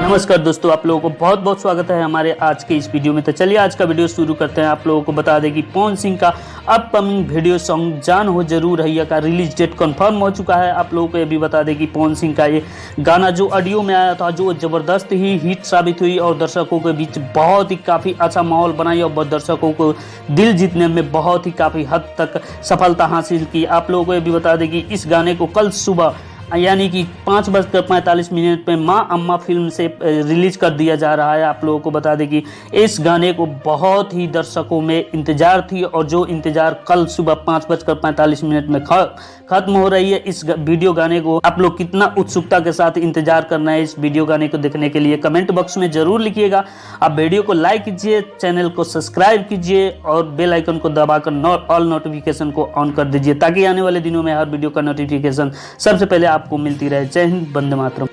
नमस्कार दोस्तों, आप लोगों को बहुत बहुत स्वागत है हमारे आज के इस वीडियो में। तो चलिए आज का वीडियो शुरू करते हैं। आप लोगों को बता दें कि पवन सिंह का अपकमिंग वीडियो सॉन्ग जान हो जरूर हैया का रिलीज डेट कंफर्म हो चुका है। आप लोगों को ये भी बता दें कि पवन सिंह का ये गाना जो ऑडियो में आया था, जो ज़बरदस्त ही हिट साबित हुई और दर्शकों के बीच बहुत ही काफ़ी अच्छा माहौल बनाई और दर्शकों को दिल जीतने में बहुत ही काफ़ी हद तक सफलता हासिल की। आप लोगों को ये भी बता दें कि इस गाने को कल सुबह यानी कि 5:45 पे माँ अम्मा फिल्म से रिलीज कर दिया जा रहा है। आप लोगों को बता दें कि इस गाने को बहुत ही दर्शकों में इंतजार थी और जो इंतजार कल सुबह 5:45 में खत्म हो रही है। इस वीडियो गाने को आप लोग कितना उत्सुकता के साथ इंतजार करना है इस वीडियो गाने को देखने के लिए, कमेंट बॉक्स में जरूर लिखिएगा। आप वीडियो को लाइक कीजिए, चैनल को सब्सक्राइब कीजिए और बेल आइकन को दबाकर ऑल नोटिफिकेशन को ऑन कर दीजिए ताकि आने वाले दिनों में हर वीडियो का नोटिफिकेशन सबसे पहले आपको मिलती रहे। जय हिंद, वंदे मातरम।